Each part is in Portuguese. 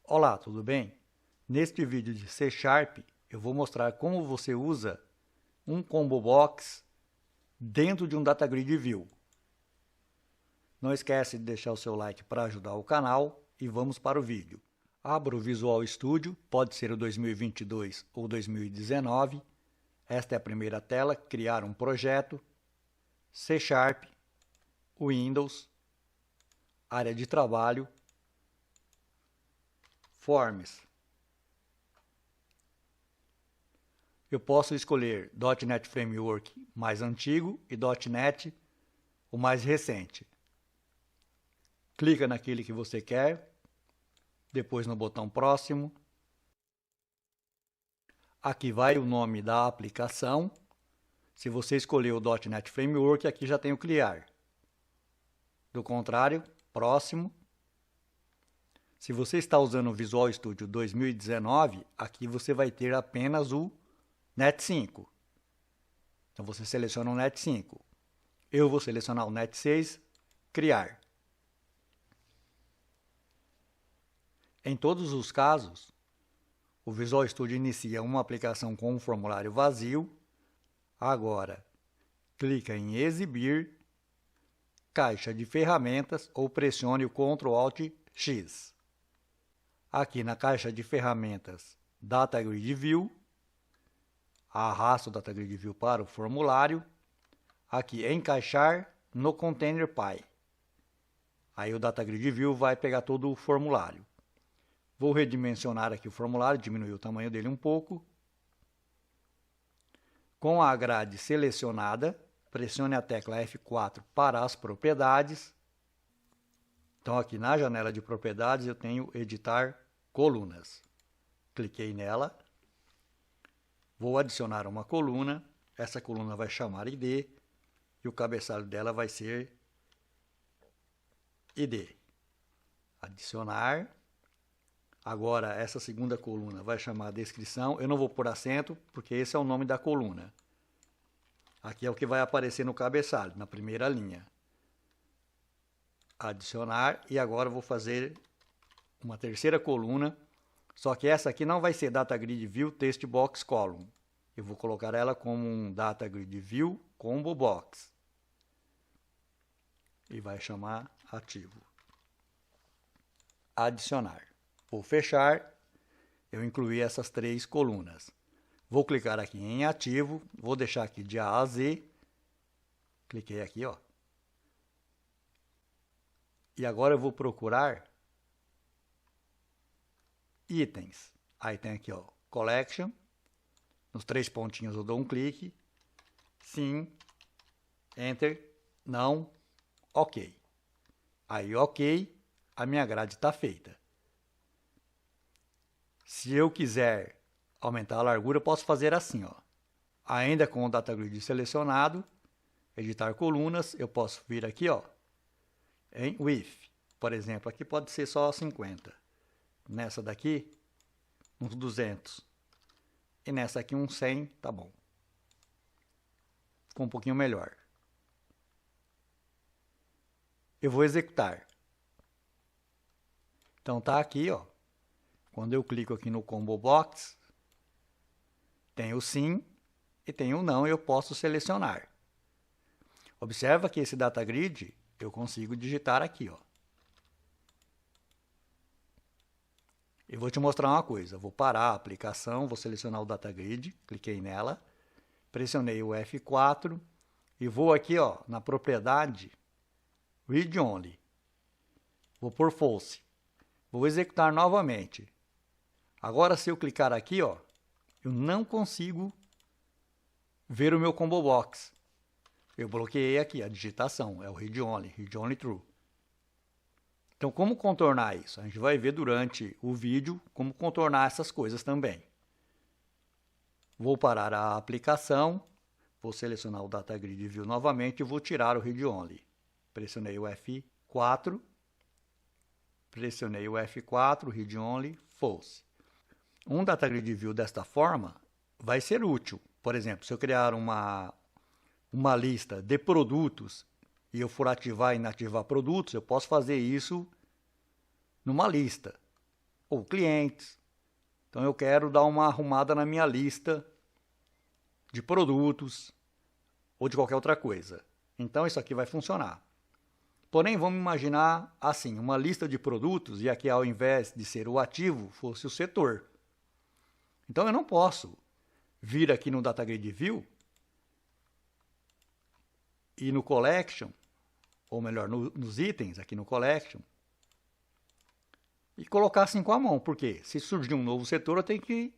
Olá, tudo bem? Neste vídeo de C Sharp, eu vou mostrar como você usa um combo box dentro de um Data Grid View. Não esquece de deixar o seu like para ajudar o canal e vamos para o vídeo. Abra o Visual Studio, pode ser o 2022 ou 2019. Esta é a primeira tela, criar um projeto, C Sharp, Windows, área de trabalho, Forms. Eu posso escolher .NET Framework mais antigo e .NET o mais recente. Clica naquele que você quer, depois no botão próximo. Aqui vai o nome da aplicação. Se você escolher o .NET Framework, aqui já tem o Clear. Do contrário, próximo. Se você está usando o Visual Studio 2019, aqui você vai ter apenas o NET 5. Então você seleciona o NET 5. Eu vou selecionar o NET 6, criar. Em todos os casos, o Visual Studio inicia uma aplicação com um formulário vazio. Agora, clica em exibir, caixa de ferramentas ou pressione o Ctrl Alt X. Aqui na caixa de ferramentas Data Grid View, arrasta o Data Grid View para o formulário. Aqui, encaixar no Container Py. Aí o Data Grid View vai pegar todo o formulário. Vou redimensionar aqui o formulário, diminuir o tamanho dele um pouco. Com a grade selecionada, pressione a tecla F4 para as propriedades. Então aqui na janela de propriedades eu tenho editar colunas. Cliquei nela. Vou adicionar uma coluna. Essa coluna vai chamar ID e o cabeçalho dela vai ser ID. Adicionar. Agora essa segunda coluna vai chamar descrição. Eu não vou pôr acento porque esse é o nome da coluna. Aqui é o que vai aparecer no cabeçalho, na primeira linha. Adicionar, e agora eu vou fazer uma terceira coluna, só que essa aqui não vai ser Data Grid View Text Box Column. Eu vou colocar ela como um Data Grid View Combo Box. E vai chamar ativo. Adicionar. Vou fechar. Eu incluí essas três colunas. Vou clicar aqui em ativo, vou deixar aqui de A a Z. Cliquei aqui, ó. E agora eu vou procurar itens. Aí tem aqui, ó, Collection. Nos três pontinhos eu dou um clique. Sim. Enter. Não. Ok. Aí, ok. A minha grade está feita. Se eu quiser aumentar a largura, eu posso fazer assim, ó. Ainda com o Data Grid selecionado, editar colunas, eu posso vir aqui, ó, em Width. Por exemplo, aqui pode ser só 50. Nessa daqui, uns 200. E nessa aqui, uns 100, tá bom. Ficou um pouquinho melhor. Eu vou executar. Então tá aqui, ó. Quando eu clico aqui no Combo Box, tem o sim e tem o não, e eu posso selecionar. Observa que esse Data Grid eu consigo digitar aqui, ó. E vou te mostrar uma coisa. Vou parar a aplicação, vou selecionar o Data Grid, cliquei nela, pressionei o F4 e vou aqui, ó, na propriedade Read Only. Vou por False. Vou executar novamente. Agora, se eu clicar aqui, ó, eu não consigo ver o meu Combo Box. Eu bloqueei aqui a digitação, é o Read Only True. Então, como contornar isso? A gente vai ver durante o vídeo como contornar essas coisas também. Vou parar a aplicação, vou selecionar o Data Grid View novamente e vou tirar o Read Only. Pressionei o F4, Read Only, False. Um Data Grid View desta forma vai ser útil. Por exemplo, se eu criar uma lista de produtos e eu for ativar e inativar produtos, eu posso fazer isso numa lista. ou clientes. Então eu quero dar uma arrumada na minha lista de produtos ou de qualquer outra coisa. Então isso aqui vai funcionar. Porém, vamos imaginar assim, uma lista de produtos e aqui ao invés de ser o ativo, fosse o setor. Então eu não posso vir aqui no Data Grid View e no Collection, ou melhor, nos itens aqui no Collection, e colocar assim com a mão, porque se surgir um novo setor eu tenho que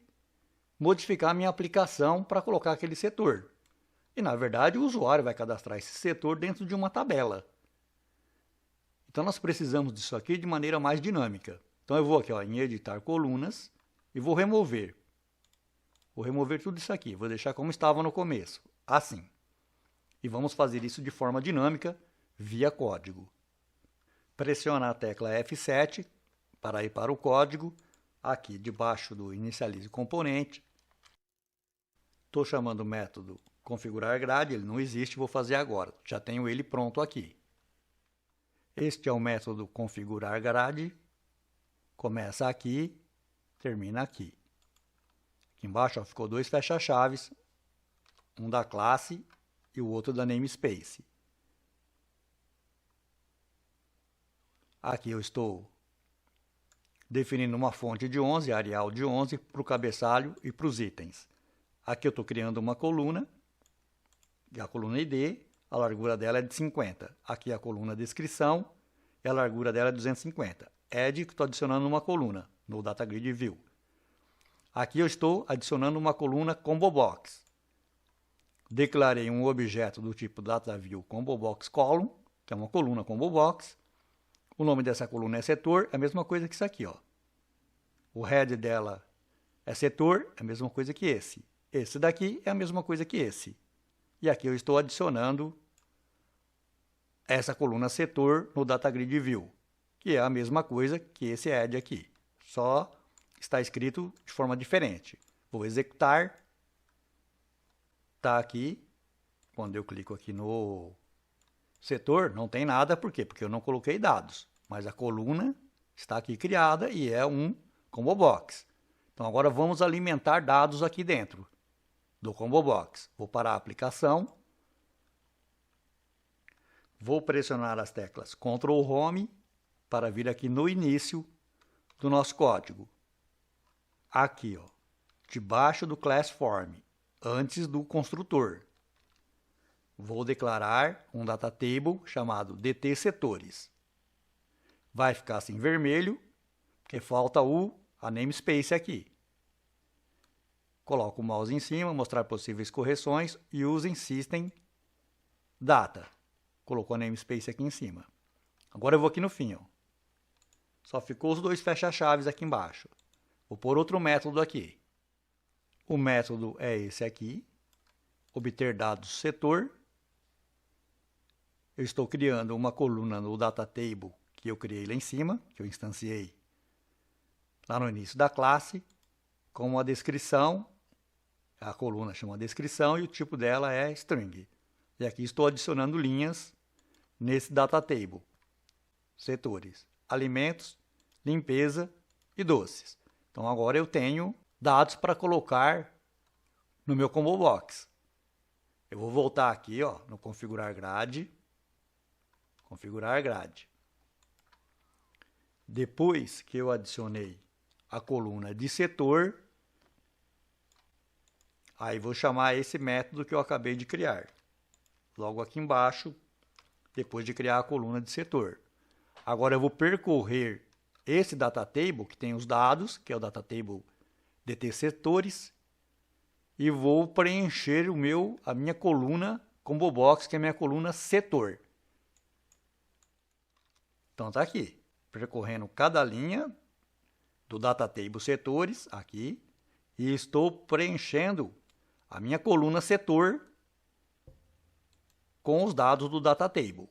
modificar a minha aplicação para colocar aquele setor. E na verdade o usuário vai cadastrar esse setor dentro de uma tabela. Então nós precisamos disso aqui de maneira mais dinâmica. Então eu vou aqui em editar colunas e vou remover. Vou remover tudo isso aqui, vou deixar como estava no começo, assim. E vamos fazer isso de forma dinâmica via código. Pressiona a tecla F7 para ir para o código, aqui debaixo do inicialize componente. Estou chamando o método configurar grade, ele não existe, vou fazer agora, já tenho ele pronto aqui. Este é o método configurar grade, começa aqui, termina aqui. Aqui embaixo ficou dois fecha-chaves, um da classe e o outro da namespace. Aqui eu estou definindo uma fonte de 11, Arial de 11, para o cabeçalho e para os itens. Aqui eu estou criando uma coluna, e a coluna ID, a largura dela é de 50. Aqui a coluna descrição, e a largura dela é 250. Add, que estou adicionando uma coluna no Data Grid View. Aqui eu estou adicionando uma coluna Combo Box. Declarei um objeto do tipo DataView Combo Box Column, que é uma coluna Combo Box. O nome dessa coluna é setor, é a mesma coisa que isso aqui, ó. O head dela é setor, é a mesma coisa que esse. Esse daqui é a mesma coisa que esse. E aqui eu estou adicionando essa coluna setor no Data Grid View, que é a mesma coisa que esse head aqui. Só está escrito de forma diferente. Vou executar. Está aqui. Quando eu clico aqui no setor, não tem nada. Por quê? Porque eu não coloquei dados. Mas a coluna está aqui criada e é um Combo Box. Então agora vamos alimentar dados aqui dentro do Combo Box. Vou parar a aplicação. Vou pressionar as teclas Ctrl Home para vir aqui no início do nosso código. Aqui, ó, debaixo do Class Form, antes do construtor. Vou declarar um data table chamado DT setores. Vai ficar assim vermelho, porque falta a namespace aqui. Coloco o mouse em cima, mostrar possíveis correções e usem System Data. Colocou a namespace aqui em cima. Agora eu vou aqui no fim, ó. Só ficou os dois fecha-chaves aqui embaixo. Vou pôr outro método aqui. O método é esse aqui, obter dados setor. Eu estou criando uma coluna no data table que eu criei lá em cima, que eu instanciei lá no início da classe, com uma descrição. A coluna chama descrição e o tipo dela é string. E aqui estou adicionando linhas nesse data table. Setores, alimentos, limpeza e doces. Então agora eu tenho dados para colocar no meu Combo Box. Eu vou voltar aqui, ó, no configurar grade. Configurar grade. Depois que eu adicionei a coluna de setor, aí vou chamar esse método que eu acabei de criar. Logo aqui embaixo, depois de criar a coluna de setor. Agora eu vou percorrer esse data table que tem os dados, que é o data table DT setores, e vou preencher a minha coluna Combo Box, que é a minha coluna setor. Então tá aqui, percorrendo cada linha do data table setores aqui, e estou preenchendo a minha coluna setor com os dados do data table.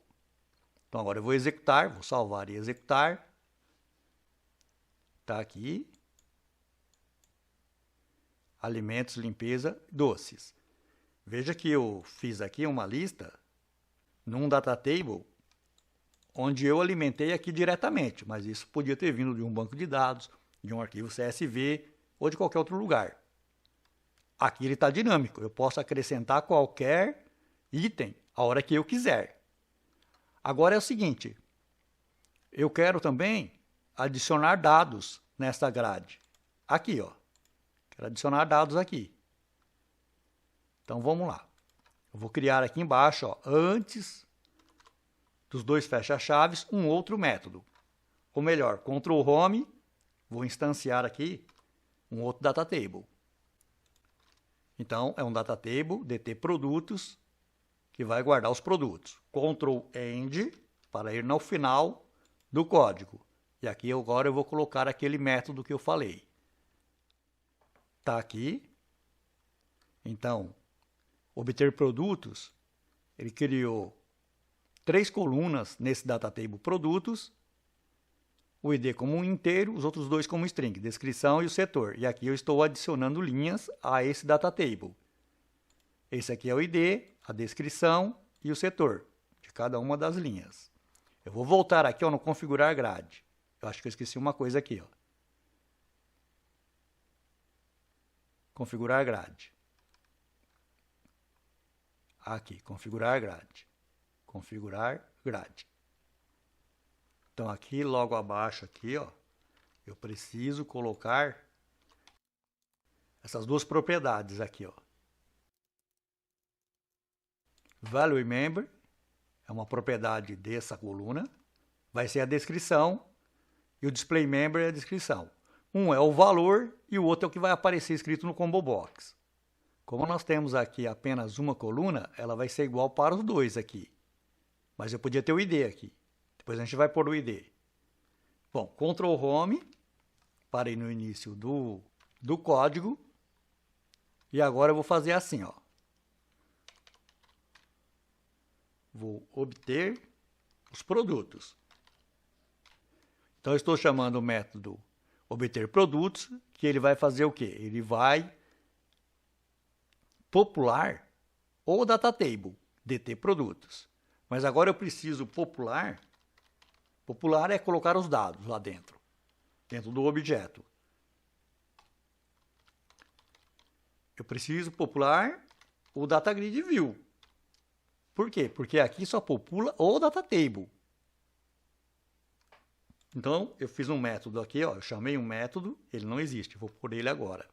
Então agora eu vou executar, vou salvar e executar. Está aqui. Alimentos, limpeza, doces. Veja que eu fiz aqui uma lista num data table onde eu alimentei aqui diretamente, mas isso podia ter vindo de um banco de dados de um arquivo CSV ou de qualquer outro lugar. Aqui ele está dinâmico, eu posso acrescentar qualquer item a hora que eu quiser. Agora é o seguinte, eu quero também adicionar dados nesta grade. Aqui, ó. Quero adicionar dados aqui. Então vamos lá. Eu vou criar aqui embaixo, ó, antes dos dois fecha-chaves, um outro método. Ou melhor, Ctrl Home, vou instanciar aqui um outro data table. Então, é um data table DT produtos, que vai guardar os produtos. Ctrl End, para ir no final do código. E aqui agora eu vou colocar aquele método que eu falei. Está aqui. Então, obter produtos, ele criou 3 colunas nesse data table produtos, o ID como um inteiro, os outros 2 como string, descrição e o setor. E aqui eu estou adicionando linhas a esse data table. Esse aqui é o ID, a descrição e o setor de cada uma das linhas. Eu vou voltar aqui, ó, no configurar grade. Eu acho que eu esqueci uma coisa aqui, ó. Configurar grade. Aqui, configurar grade. Configurar grade. Então aqui, logo abaixo aqui, ó, eu preciso colocar essas duas propriedades aqui, ó. Value Member é uma propriedade dessa coluna, vai ser a descrição, e o Display Member é a descrição. Um é o valor e o outro é o que vai aparecer escrito no Combo Box. Como nós temos aqui apenas uma coluna, ela vai ser igual para os dois aqui. Mas eu podia ter o ID aqui. Depois a gente vai pôr o ID. Bom, Ctrl Home, parei no início do código. E agora eu vou fazer assim, ó. Vou obter os produtos. Então eu estou chamando o método obter produtos, que ele vai fazer o quê? Ele vai popular o data table, DT produtos. Mas agora eu preciso popular. Popular é colocar os dados lá dentro do objeto. Eu preciso popular o data grid view. Por quê? Porque aqui só popula o data table. Então, eu fiz um método aqui, ó, eu chamei um método, ele não existe, vou pôr ele agora.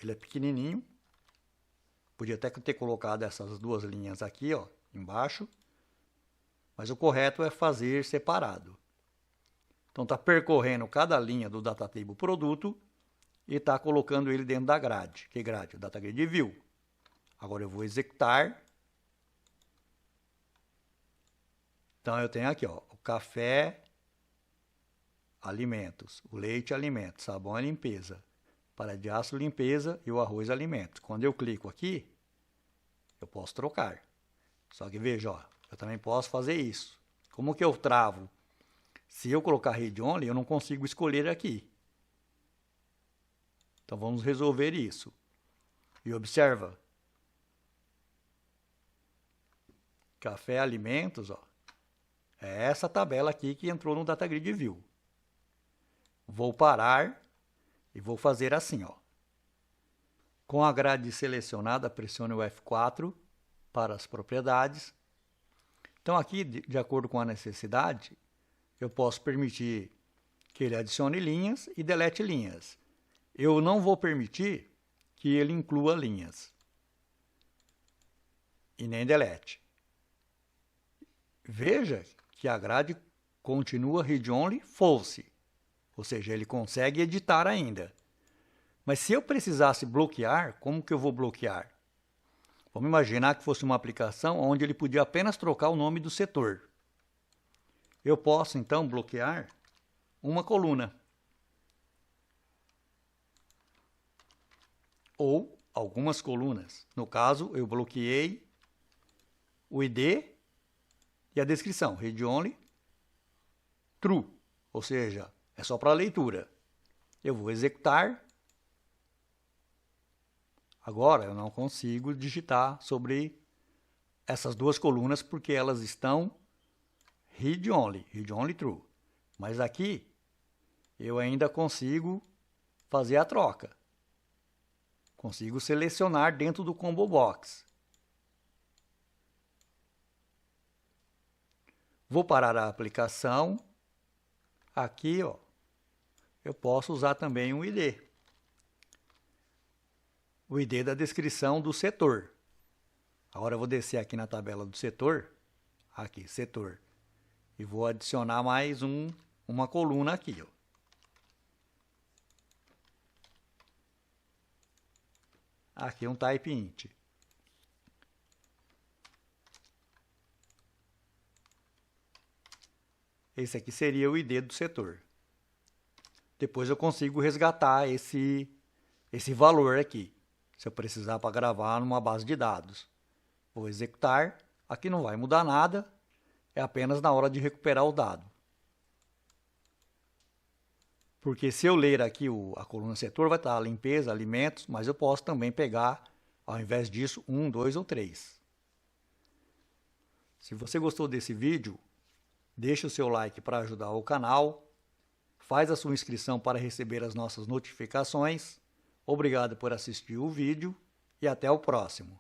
Ele é pequenininho. Podia até ter colocado essas duas linhas aqui, ó, embaixo. Mas o correto é fazer separado. Então, está percorrendo cada linha do data table produto e está colocando ele dentro da grade. Que grade? O data grid view. Agora eu vou executar. Então, eu tenho aqui, ó, o café, alimentos, o leite, alimentos, sabão e limpeza, palha de aço, limpeza e o arroz, alimentos. Quando eu clico aqui, eu posso trocar. Só que veja, ó, eu também posso fazer isso. Como que eu travo? Se eu colocar read only, eu não consigo escolher aqui. Então, vamos resolver isso. E observa. Café, alimentos, ó. É essa tabela aqui que entrou no Data Grid View. Vou parar e vou fazer assim, ó. Com a grade selecionada, pressione o F4 para as propriedades. Então aqui, de acordo com a necessidade, eu posso permitir que ele adicione linhas e delete linhas. Eu não vou permitir que ele inclua linhas e nem delete. Veja que a grade continua read-only false, ou seja, ele consegue editar ainda. Mas se eu precisasse bloquear, como que eu vou bloquear? Vamos imaginar que fosse uma aplicação onde ele podia apenas trocar o nome do setor. Eu posso, então, bloquear uma coluna. Ou algumas colunas. No caso, eu bloqueei o ID e a descrição, read only, true, ou seja, é só para leitura. Eu vou executar. Agora eu não consigo digitar sobre essas duas colunas porque elas estão read only true. Mas aqui eu ainda consigo fazer a troca. Consigo selecionar dentro do Combo Box. Vou parar a aplicação. Aqui, ó, eu posso usar também um ID. O ID da descrição do setor. Agora eu vou descer aqui na tabela do setor. Aqui, setor. E vou adicionar mais uma coluna aqui, ó. Aqui um type int. Esse aqui seria o ID do setor. Depois eu consigo resgatar esse valor aqui, se eu precisar para gravar numa base de dados. Vou executar. Aqui não vai mudar nada, é apenas na hora de recuperar o dado. Porque se eu ler aqui a coluna setor, vai estar limpeza, alimentos, mas eu posso também pegar, ao invés disso, 1, 2 ou 3. Se você gostou desse vídeo, deixe o seu like para ajudar o canal, faz a sua inscrição para receber as nossas notificações. Obrigado por assistir o vídeo e até o próximo.